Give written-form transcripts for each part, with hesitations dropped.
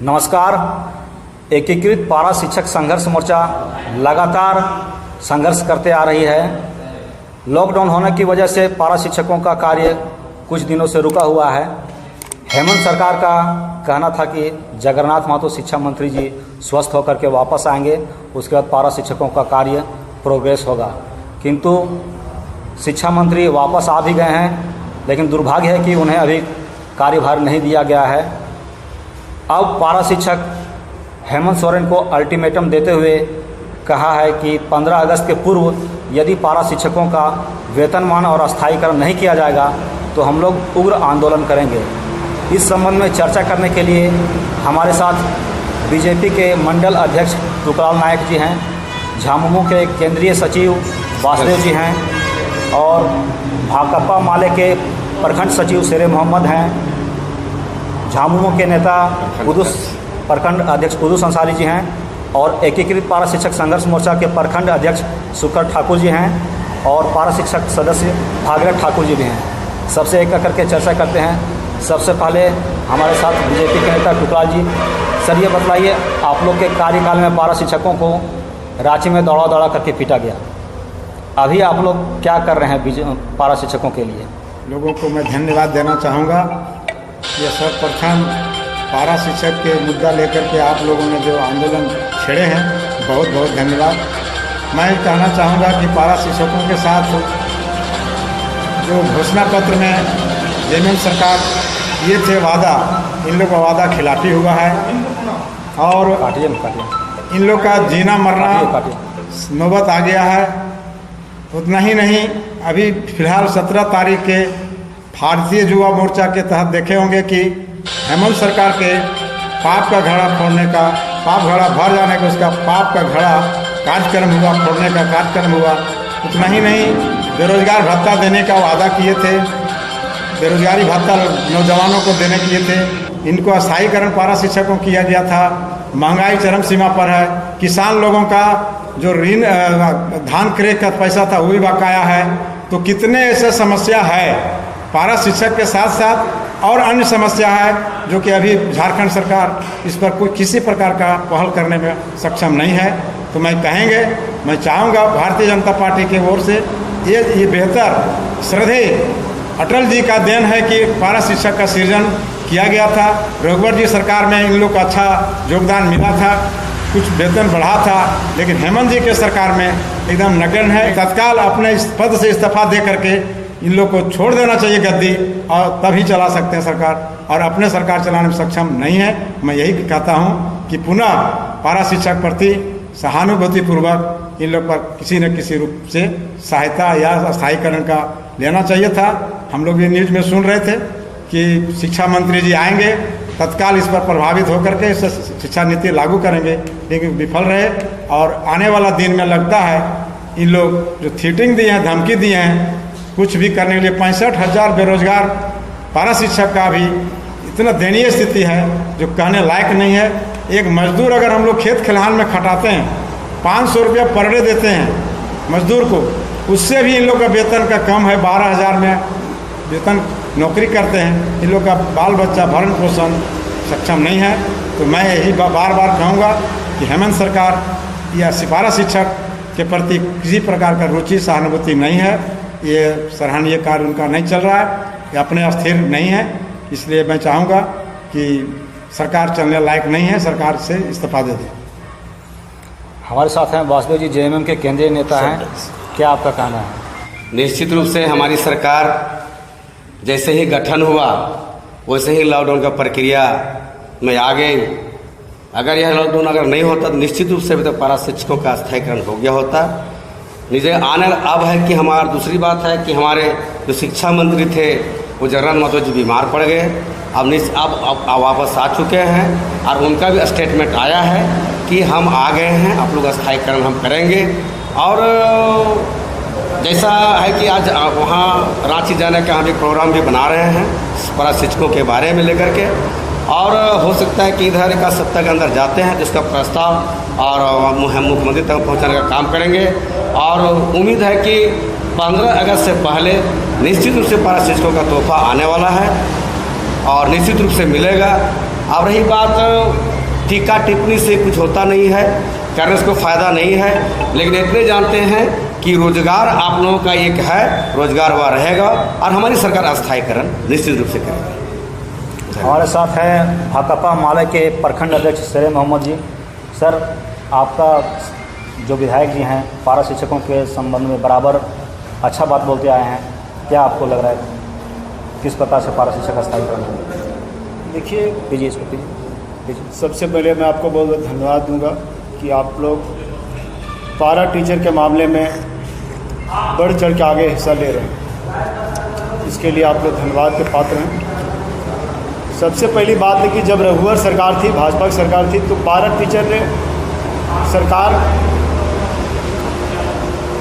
नमस्कार। एकीकृत पारा शिक्षक संघर्ष मोर्चा लगातार संघर्ष करते आ रही है। लॉकडाउन होने की वजह से पारा शिक्षकों का कार्य कुछ दिनों से रुका हुआ है। हेमंत सरकार का कहना था कि जगन्नाथ महतो शिक्षा मंत्री जी स्वस्थ होकर के वापस आएंगे, उसके बाद पारा शिक्षकों का कार्य प्रोग्रेस होगा। किंतु शिक्षा मंत्री वापस आ भी गए हैं, लेकिन दुर्भाग्य है कि उन्हें अभी कार्यभार नहीं दिया गया है। अब पारा शिक्षक हेमंत सोरेन को अल्टीमेटम देते हुए कहा है कि 15 अगस्त के पूर्व यदि पारा शिक्षकों का वेतनमान और अस्थायीकरण नहीं किया जाएगा तो हम लोग उग्र आंदोलन करेंगे। इस संबंध में चर्चा करने के लिए हमारे साथ बीजेपी के मंडल अध्यक्ष तुकराल नायक जी हैं, झामुमो के केंद्रीय सचिव वासुदेव जी हैं और भाकपा माले के प्रखंड सचिव शेरे मोहम्मद हैं, झामुमो के नेता प्रखंड अध्यक्ष उदुस अंसारी जी हैं और एकीकृत पारा शिक्षक संघर्ष मोर्चा के प्रखंड अध्यक्ष सुकर ठाकुर जी हैं और पारा शिक्षक सदस्य भागीरथ ठाकुर जी भी हैं। सबसे एक करके चर्चा करते हैं। सबसे पहले हमारे साथ बीजेपी के नेता तुकराल जी। सर, ये बतलाइए, आप लोग के कार्यकाल में पारा शिक्षकों को रांची में दौड़ा दौड़ा करके पीटा गया, अभी आप लोग क्या कर रहे हैं पारा शिक्षकों के लिए? लोगों को मैं धन्यवाद देना चाहूँगा। ये सर्वप्रथम पारा शिक्षक के मुद्दा लेकर के आप लोगों ने जो आंदोलन छेड़े हैं, बहुत बहुत धन्यवाद। मैं कहना चाहूँगा कि पारा शिक्षकों के साथ जो घोषणा पत्र में जेएमएम सरकार ये थे वादा, इन लोग का वादा खिलाफी हुआ है और इन लोग का जीना मरना नौबत आ गया है। उतना ही नहीं, अभी फिलहाल 17 तारीख के भारतीय युवा मोर्चा के तहत देखे होंगे कि हेमंत सरकार के पाप का घड़ा फोड़ने का, पाप घड़ा भर जाने का, उसका पाप का घड़ा कार्यक्रम हुआ, फोड़ने का कार्यक्रम हुआ। उतना ही नहीं, बेरोजगार भत्ता देने का वादा किए थे, बेरोजगारी भत्ता नौजवानों को देने किए थे, इनको अस्थायीकरण पारा शिक्षकों किया गया था। महंगाई चरम सीमा पर है। किसान लोगों का जो ऋण धान क्रय का पैसा था वो भी बकाया है। तो कितने ऐसे समस्या है पारा शिक्षक के साथ साथ और अन्य समस्या है जो कि अभी झारखंड सरकार इस पर कोई किसी प्रकार का पहल करने में सक्षम नहीं है। तो मैं चाहूँगा भारतीय जनता पार्टी की ओर से ये बेहतर श्रद्धेय अटल जी का देन है कि पारा शिक्षक का सृजन किया गया था। रघुवर जी सरकार में इन लोग को अच्छा योगदान मिला था, कुछ वेतन बढ़ा था, लेकिन हेमंत जी के सरकार में एकदम नगण्य है। तत्काल अपने इस पद से इस्तीफा दे करके इन लोग को छोड़ देना चाहिए गद्दी, और तभी चला सकते हैं सरकार, और अपने सरकार चलाने में सक्षम नहीं है। मैं यही कहता हूँ कि पुनः पारा शिक्षक प्रति सहानुभूतिपूर्वक इन लोग पर किसी न किसी रूप से सहायता या अस्थायीकरण का लेना चाहिए था। हम लोग ये न्यूज़ में सुन रहे थे कि शिक्षा मंत्री जी आएंगे, तत्काल इस पर प्रभावित होकर के इस शिक्षा नीति लागू करेंगे, लेकिन विफल रहे। और आने वाला दिन में लगता है इन लोग जो थ्रेटिंग दिए हैं, धमकी दिए हैं कुछ भी करने के लिए। 65,000 बेरोजगार पारा शिक्षक का भी इतना दयनीय स्थिति है जो कहने लायक नहीं है। एक मजदूर अगर हम लोग खेत खलिहान में खटाते हैं, 500 रुपया पर डे देते हैं मजदूर को, उससे भी इन लोग का वेतन का कम है। 12,000 में वेतन नौकरी करते हैं, इन लोग का बाल बच्चा भरण पोषण सक्षम नहीं है। तो मैं यही बार बार कहूँगा कि हेमंत सरकार या पारा शिक्षक के प्रति किसी प्रकार का रुचि सहानुभूति नहीं है। ये सराहनीय कार्य उनका नहीं चल रहा है, ये अपने स्थिर नहीं है। इसलिए मैं चाहूँगा कि सरकार चलने लायक नहीं है, सरकार से इस्तीफा दे दें। हमारे साथ हैं वासुदेव जी, जेएमएम के केंद्रीय नेता हैं, क्या आपका कहना है? निश्चित रूप से हमारी सरकार जैसे ही गठन हुआ वैसे ही लॉकडाउन का प्रक्रिया में आ गई। अगर यह लॉकडाउन अगर नहीं होता तो निश्चित रूप से अभी तक पारा शिक्षकों का अस्थायीकरण हो गया होता। निजे आने अब है कि हमारा दूसरी बात है कि हमारे जो शिक्षा मंत्री थे वो जगन्नाथ महतो जी बीमार पड़ गए, अब वापस आ चुके हैं और उनका भी स्टेटमेंट आया है कि हम आ गए हैं, आप लोग अस्थायीकरण हम करेंगे। और जैसा है कि आज वहाँ रांची जाने का हम एक प्रोग्राम भी बना रहे हैं पारा शिक्षकों के बारे में लेकर के, और हो सकता है कि इधर एक सप्ताह के अंदर जाते हैं जिसका प्रस्ताव और मुख्यमंत्री तक पहुँचाने का काम करेंगे। और उम्मीद है कि 15 अगस्त से पहले निश्चित रूप से पारा शिक्षकों का तोहफा आने वाला है और निश्चित रूप से मिलेगा। अब रही बात टीका टिप्पणी से कुछ होता नहीं है, करने से कोई फ़ायदा नहीं है, लेकिन इतने जानते हैं कि रोजगार आप लोगों का एक है, रोजगार वह रहेगा और हमारी सरकार अस्थायीकरण निश्चित रूप से करेगी। हमारे साथ हैं भाकपा माले के प्रखंड अध्यक्ष शेर मोहम्मद जी। सर, आपका जो विधायक जी हैं पारा शिक्षकों के संबंध में बराबर अच्छा बात बोलते आए हैं, क्या आपको लग रहा है किस प्रकार से पारा शिक्षक अस्थायीकरण? देखिए, कीजिए इसको, कीजिए। सबसे पहले मैं आपको बहुत बहुत धन्यवाद दूंगा कि आप लोग पारा टीचर के मामले में बढ़ चढ़ के आगे हिस्सा ले रहे हैं, इसके लिए आप लोग धन्यवाद के पात्र हैं। सबसे पहली बात है कि जब रघुवर सरकार थी, भाजपा की सरकार थी, तो पारा टीचर ने सरकार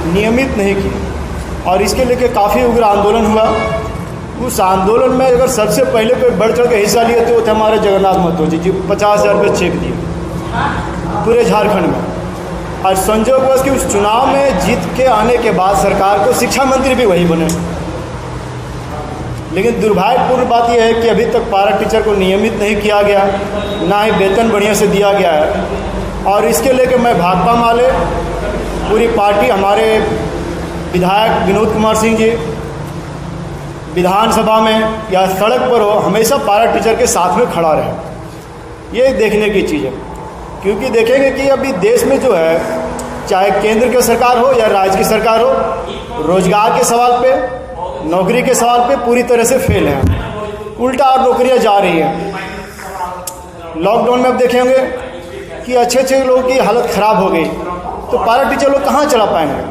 नियमित नहीं की और इसके लेके काफ़ी उग्र आंदोलन हुआ। उस आंदोलन में अगर सबसे पहले कोई बढ़ चढ़ के हिस्सा लिए तो वो थे हमारे जगन्नाथ महतो जी 50,000 रुपये चेक दिए पूरे झारखंड में। और संजोगवश कि उस चुनाव में जीत के आने के बाद सरकार को शिक्षा मंत्री भी वही बने। लेकिन दुर्भाग्यपूर्ण बात यह है कि अभी तक पारा टीचर को नियमित नहीं किया गया, ना ही वेतन बढ़िया से दिया गया है। और इसके लेकर मैं भाकपा माले पूरी पार्टी, हमारे विधायक विनोद कुमार सिंह जी विधानसभा में या सड़क पर हो, हमेशा पारा टीचर के साथ में खड़ा रहे। ये देखने की चीज़ है, क्योंकि देखेंगे कि अभी देश में जो है, चाहे केंद्र की सरकार हो या राज्य की सरकार हो, रोजगार के सवाल पे, नौकरी के सवाल पे पूरी तरह से फेल हैं। उल्टा और नौकरियां जा रही हैं। लॉकडाउन में अब देखेंगे कि अच्छे अच्छे लोगों की हालत ख़राब हो गई, तो पारा टीचर लोग कहाँ चला पाएंगे?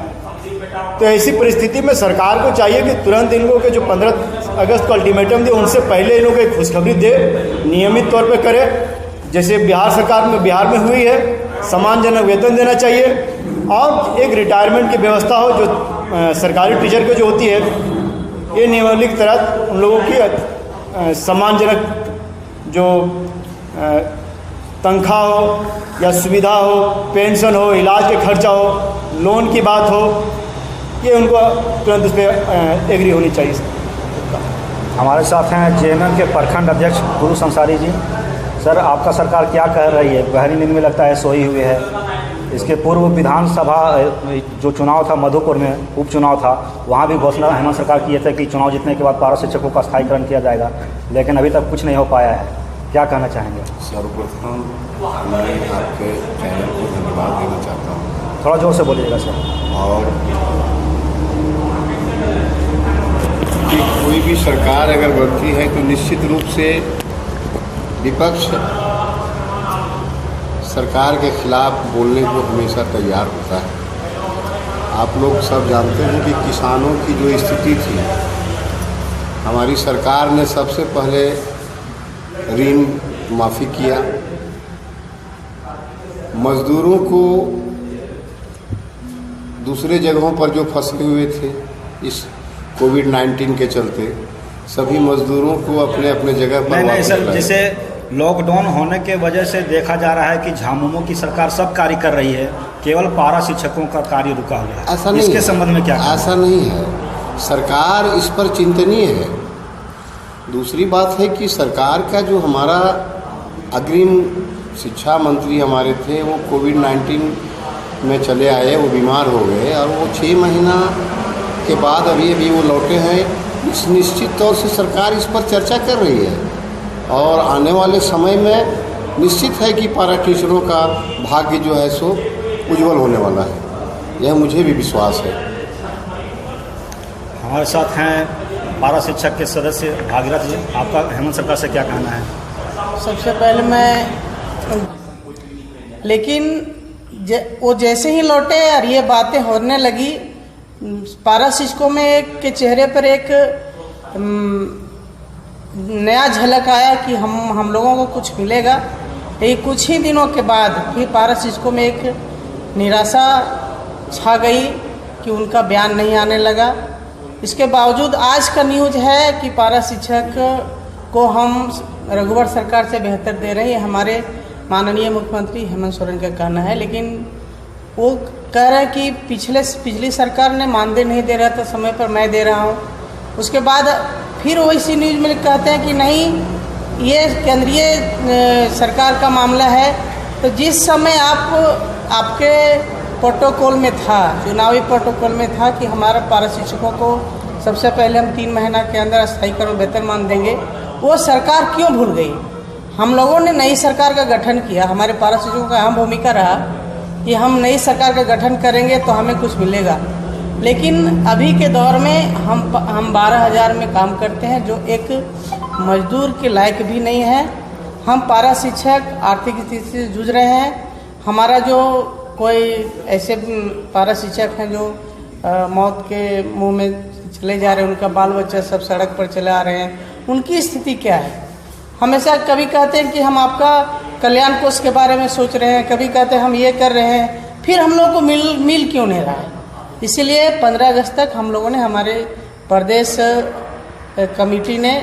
तो ऐसी परिस्थिति में सरकार को चाहिए कि तुरंत इन लोगों के जो 15 अगस्त को अल्टीमेटम दिए, उनसे पहले इन लोगों को एक खुशखबरी दे, नियमित तौर पे करे, जैसे बिहार में हुई है। सम्मानजनक वेतन देना चाहिए और एक रिटायरमेंट की व्यवस्था हो जो सरकारी टीचर की जो होती है, ये नियमावली के तहत उन लोगों की सम्मानजनक जो तनख्वाह हो या सुविधा हो, पेंशन हो, इलाज के खर्चा हो, लोन की बात हो, ये उनको तुरंत उस पर एग्री होनी चाहिए। हमारे साथ हैं जेएमएम के प्रखंड अध्यक्ष गुरु संसारी जी। सर, आपका सरकार क्या कह रही है? गहरी नींद में लगता है सोई हुई है। इसके पूर्व विधानसभा जो चुनाव था मधुपुर में, उपचुनाव था, वहाँ भी घोषणा हेमंत सरकार किए थे कि चुनाव जीतने के बाद पारा शिक्षकों का स्थायीकरण किया जाएगा, लेकिन अभी तक कुछ नहीं हो पाया है। क्या कहना चाहेंगे? सर्वप्रथम मैं आपके चैनल को धन्यवाद देना चाहता हूँ। थोड़ा जोर से बोलिएगा सर। और कि कोई भी सरकार अगर बनती है तो निश्चित रूप से विपक्ष सरकार के खिलाफ बोलने को हमेशा तैयार होता है। आप लोग सब जानते हैं कि किसानों की जो स्थिति थी, हमारी सरकार ने सबसे पहले ऋण माफ़ी किया, मज़दूरों को दूसरे जगहों पर जो फंसे हुए थे इस कोविड-19 के चलते, सभी मज़दूरों को अपने अपने जगह पर नहीं सर, जैसे लॉकडाउन होने के वजह से देखा जा रहा है कि झामुमो की सरकार सब कार्य कर रही है, केवल पारा शिक्षकों का कार्य रुका हुआ है। ऐसा नहीं, इसके संबंध में क्या? ऐसा नहीं है, सरकार इस पर चिंतनीय है। दूसरी बात है कि सरकार का जो हमारा अग्रिम शिक्षा मंत्री हमारे थे, वो कोविड-19 में चले आए, वो बीमार हो गए और वो 6 महीना के बाद अभी वो लौटे हैं। निश्चित तौर से सरकार इस पर चर्चा कर रही है और आने वाले समय में निश्चित है कि पारा टीचरों का भाग्य जो है सो उज्जवल होने वाला है, यह मुझे भी विश्वास है। हमारे साथ हैं पारा शिक्षक के सदस्य भागीरथ जी। आपका हेमंत सरकार से क्या कहना है? सबसे पहले वो जैसे ही लौटे और ये बातें होने लगी, पारा शिक्षकों में के चेहरे पर एक नया झलक आया कि हम लोगों को कुछ मिलेगा। लेकिन कुछ ही दिनों के बाद फिर पारा शिक्षकों में एक निराशा छा गई कि उनका बयान नहीं आने लगा। इसके बावजूद आज का न्यूज़ है कि पारा शिक्षक को हम रघुवर सरकार से बेहतर दे रहे हैं, हमारे माननीय मुख्यमंत्री हेमंत सोरेन का कहना है। लेकिन वो कह रहे हैं कि पिछली सरकार ने मानदेय नहीं दे रहा था समय पर, मैं दे रहा हूँ। उसके बाद फिर वैसी न्यूज़ में कहते हैं कि नहीं, ये केंद्रीय सरकार का मामला है। तो जिस समय आपके प्रोटोकॉल में था, चुनावी प्रोटोकॉल में था कि हमारा पारा शिक्षकों को सबसे पहले हम 3 महीना के अंदर स्थायीकरण वेतनमान देंगे, वो सरकार क्यों भूल गई? हम लोगों ने नई सरकार का गठन किया, हमारे पारा शिक्षकों का अहम भूमिका रहा कि हम नई सरकार का गठन करेंगे तो हमें कुछ मिलेगा। लेकिन अभी के दौर में हम 12,000 में काम करते हैं, जो एक मजदूर के लायक भी नहीं है। हम पारा शिक्षक आर्थिक स्थिति से जूझ रहे हैं। हमारा जो कोई ऐसे पारा शिक्षक हैं जो मौत के मुंह में चले जा रहे हैं, उनका बाल बच्चा सब सड़क पर चले आ रहे हैं, उनकी स्थिति क्या है? हमेशा कभी कहते हैं कि हम आपका कल्याण कोष के बारे में सोच रहे हैं, कभी कहते हैं हम ये कर रहे हैं, फिर हम लोग को मिल क्यों नहीं रहा है? इसीलिए 15 अगस्त तक हम लोगों ने, हमारे प्रदेश कमेटी ने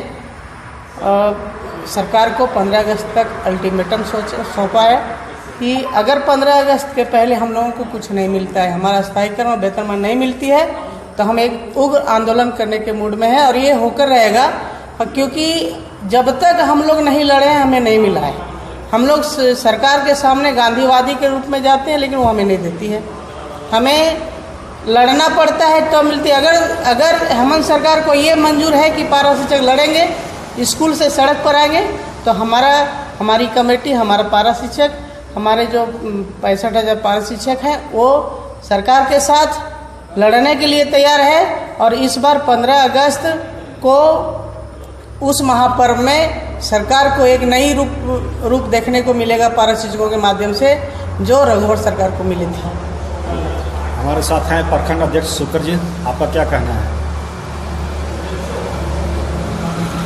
सरकार को 15 अगस्त तक अल्टीमेटम सौंपा है कि अगर 15 अगस्त के पहले हम लोगों को कुछ नहीं मिलता है, हमारा स्थायीकरण और वेतनमान नहीं मिलती है, तो हम एक उग्र आंदोलन करने के मूड में है। और ये होकर रहेगा, क्योंकि जब तक हम लोग नहीं लड़े हैं हमें नहीं मिला है। हम लोग सरकार के सामने गांधीवादी के रूप में जाते हैं, लेकिन वो हमें नहीं देती है। हमें लड़ना पड़ता है तो मिलती है। अगर हेमंत सरकार को ये मंजूर है कि पारा शिक्षक लड़ेंगे, स्कूल से सड़क पर आएंगे, तो हमारी कमेटी, हमारा पारा शिक्षक, हमारे जो 65,000 पारा शिक्षक हैं, वो सरकार के साथ लड़ने के लिए तैयार है। और इस बार 15 अगस्त को उस महापर्व में सरकार को एक नई रूप देखने को मिलेगा पारा शिक्षकों के माध्यम से, जो रघुवर सरकार को मिली थी। हमारे साथ हैं प्रखंड अध्यक्ष शुक्र जी, आपका क्या कहना है?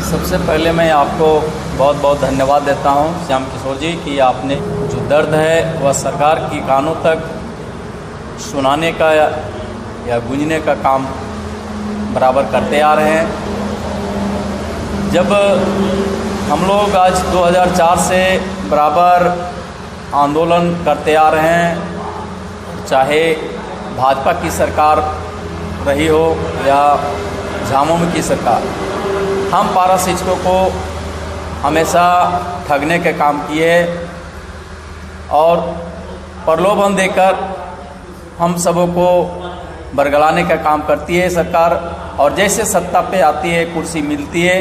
सबसे पहले मैं आपको बहुत बहुत धन्यवाद देता हूं श्याम किशोर जी कि आपने जो दर्द है वह सरकार की कानों तक सुनाने का या गूंजने का काम बराबर करते आ रहे हैं। जब हम लोग आज 2004 से बराबर आंदोलन करते आ रहे हैं, चाहे भाजपा की सरकार रही हो या झामुमो की सरकार, हम पारा शिक्षकों को हमेशा ठगने के काम किए और प्रलोभन देकर हम सबों को बरगलाने का काम करती है सरकार। और जैसे सत्ता पे आती है, कुर्सी मिलती है,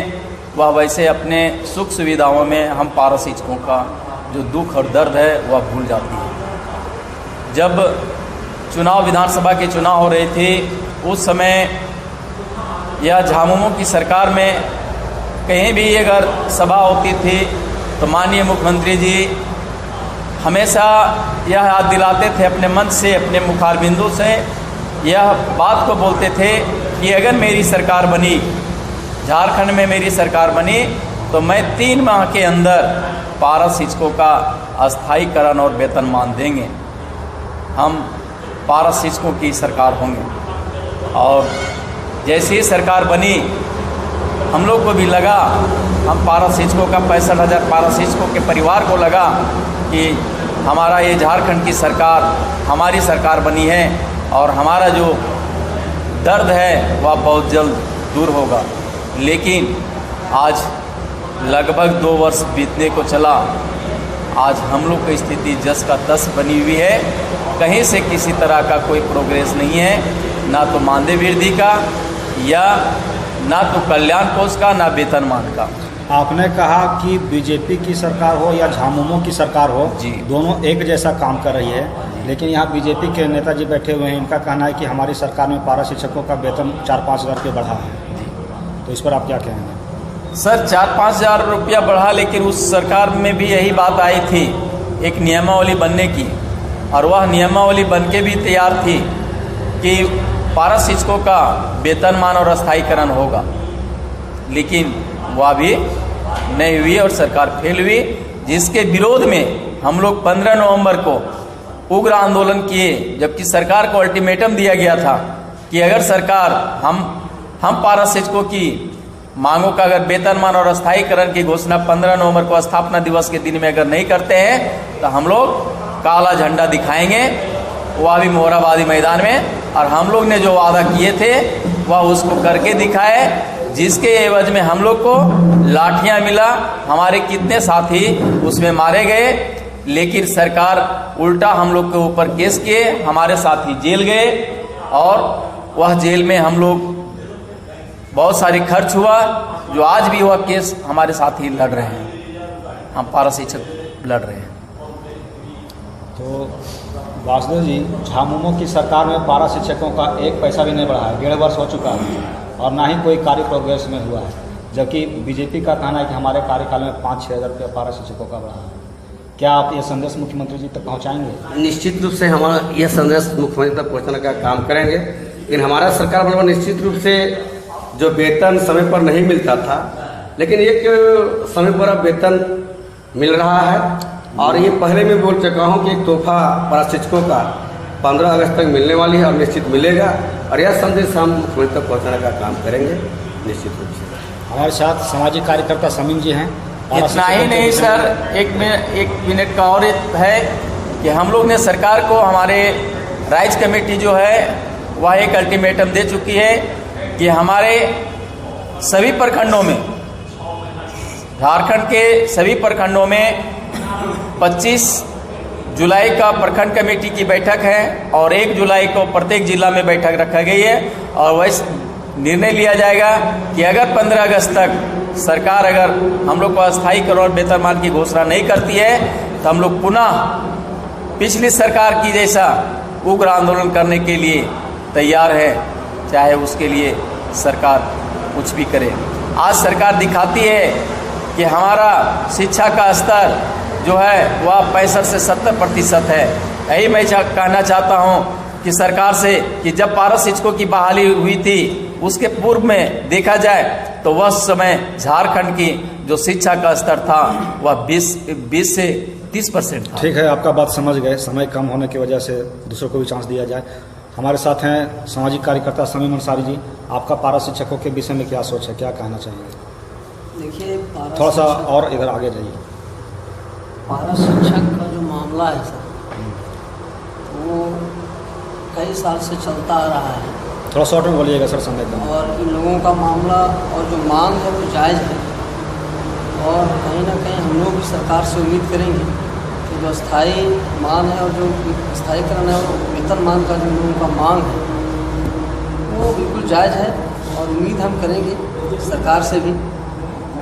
वह वैसे अपने सुख सुविधाओं में हम पारा शिक्षकों का जो दुख और दर्द है वह भूल जाती है। जब चुनाव, विधानसभा के चुनाव हो रहे थे, उस समय यह झामुमो की सरकार में कहीं भी अगर सभा होती थी तो माननीय मुख्यमंत्री जी हमेशा यह याद दिलाते थे अपने मंच से, अपने मुखारबिंदु से यह बात को बोलते थे कि अगर मेरी सरकार बनी, झारखंड में मेरी सरकार बनी, तो मैं 3 माह के अंदर पारा शिक्षकों का अस्थायीकरण और वेतनमान देंगे, हम पारा शिक्षकों की सरकार होंगे। और जैसे ही सरकार बनी, हम लोग को भी लगा, हम पारा शिक्षकों का 65,000 पारा शिक्षकों के परिवार को लगा कि हमारा ये झारखंड की सरकार हमारी सरकार बनी है और हमारा जो दर्द है वह बहुत जल्द दूर होगा। लेकिन आज लगभग 2 वर्ष बीतने को चला, आज हम लोग की स्थिति जस का तस बनी हुई है। कहीं से किसी तरह का कोई प्रोग्रेस नहीं है, ना तो मानदेय वृद्धि का, या ना तो कल्याण कोष का, ना वेतनमान का। आपने कहा कि बीजेपी की सरकार हो या झामुमो की सरकार हो, जी, दोनों एक जैसा काम कर रही है। लेकिन यहाँ बीजेपी के नेताजी बैठे हुए हैं, इनका कहना है कि हमारी सरकार में पारा शिक्षकों का वेतन 4-5 हज़ार रुपये बढ़ा है। तो इस पर आप क्या कहेंगे? सर, 4-5 हज़ार रुपया बढ़ा, लेकिन उस सरकार में भी यही बात आई थी एक नियमावली बनने की, और वह नियमावली बन के भी तैयार थी कि पारा शिक्षकों का वेतनमान और अस्थायीकरण होगा, लेकिन वह भी नहीं हुई और सरकार फेल हुई, जिसके विरोध में हम लोग 15 नवंबर को उग्र आंदोलन किए। जबकि सरकार को अल्टीमेटम दिया गया था कि अगर सरकार हम पारा शिक्षकों की मांगों का अगर वेतनमान और अस्थायीकरण की घोषणा 15 नवंबर को स्थापना दिवस के दिन में अगर नहीं करते हैं तो हम लोग काला झंडा दिखाएंगे, वह भी मोहराबादी मैदान में। और हम लोग ने जो वादा किए थे वह उसको करके दिखाए। जिसके एवज में हम लोग को लाठियां मिला, हमारे कितने साथी उसमें मारे गए, लेकिन सरकार उल्टा हम लोग के ऊपर केस किए, हमारे साथी जेल गए और वह जेल में हम लोग बहुत सारी खर्च हुआ, जो आज भी वह केस हमारे साथी लड़ रहे हैं, हम पारा शिक्षक लड़ रहे हैं। तो वासुदेव जी, झामुमो की सरकार में पारा शिक्षकों का एक पैसा भी नहीं बढ़ा है, 1.5 वर्ष हो चुका है और ना ही कोई कार्य प्रोग्रेस में हुआ है, जबकि बीजेपी का कहना है कि हमारे कार्यकाल में 5-6 हज़ार रुपया पारा शिक्षकों का बढ़ा है। क्या आप ये संदेश मुख्यमंत्री जी तक पहुंचाएंगे? निश्चित रूप से हमारा यह संदेश मुख्यमंत्री तक पहुंचाने का काम करेंगे, लेकिन हमारा सरकार वाला निश्चित रूप से जो वेतन समय पर नहीं मिलता था, लेकिन एक समय पर अब वेतन मिल रहा है और ये पहले मैं बोल चुका हूँ कि एक तोहफा पारा शिक्षकों का 15 अगस्त तक मिलने वाली है और निश्चित मिलेगा, और यह संदेश हम मुख्यमंत्री तक पहुँचाने का काम करेंगे निश्चित रूप से। हमारे साथ सामाजिक कार्यकर्ता समीम जी हैं। इतना ही नहीं सर, एक मिनट का और है कि हम लोग ने सरकार को, हमारे राज्य कमेटी जो है वह एक अल्टीमेटम दे चुकी है कि हमारे सभी प्रखंडों में, झारखंड के सभी प्रखंडों में 25 जुलाई का प्रखंड कमेटी की बैठक है और 1 जुलाई को प्रत्येक जिला में बैठक रखा गई है और वैसे निर्णय लिया जाएगा कि अगर 15 अगस्त तक सरकार अगर हम लोग को अस्थायी करोड़ वेतनमान की घोषणा नहीं करती है तो हम लोग पुनः पिछली सरकार की जैसा उग्र आंदोलन करने के लिए तैयार है, चाहे उसके लिए सरकार कुछ भी करे। आज सरकार दिखाती है कि हमारा शिक्षा का स्तर जो है वह 65 से 70% है। यही मैं कहना चाहता हूँ कि सरकार से कि जब पारा शिक्षकों की बहाली हुई थी उसके पूर्व में देखा जाए तो वह समय झारखंड की जो शिक्षा का स्तर था वह 20 से 30% था। ठीक है, आपका बात समझ गए। समय कम होने की वजह से दूसरों को भी चांस दिया जाए। हमारे साथ हैं सामाजिक कार्यकर्ता समीम अंसारी जी। आपका पारा शिक्षकों के विषय में क्या सोच है, क्या कहना चाहिए? देखिए, थोड़ा सा और इधर आगे जाइए। पारा शिक्षक का जो मामला है सर, वो कई साल से चलता आ रहा है। थोड़ा शॉर्ट में बोलिएगा सर, समय कम। और इन लोगों का मामला और जो मांग है वो जायज़ है और कहीं ना कहीं हम लोग भी सरकार से उम्मीद करेंगे कि जो स्थायी मान है और जो स्थायीकरण है और वेतनमान का जो लोगों का मांग है वो बिल्कुल जायज़ है और उम्मीद हम करेंगे सरकार से भी।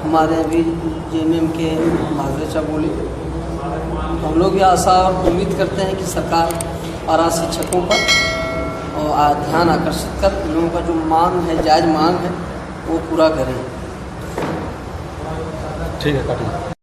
हमारे अभी JMM के भाजपा बोले, हम लोग भी आशा और उम्मीद करते हैं कि सरकार पारा शिक्षकों पर और ध्यान आकर्षित कर इन लोगों का जो मांग है, जायज़ मांग है, वो पूरा करें। ठीक है, काटिए।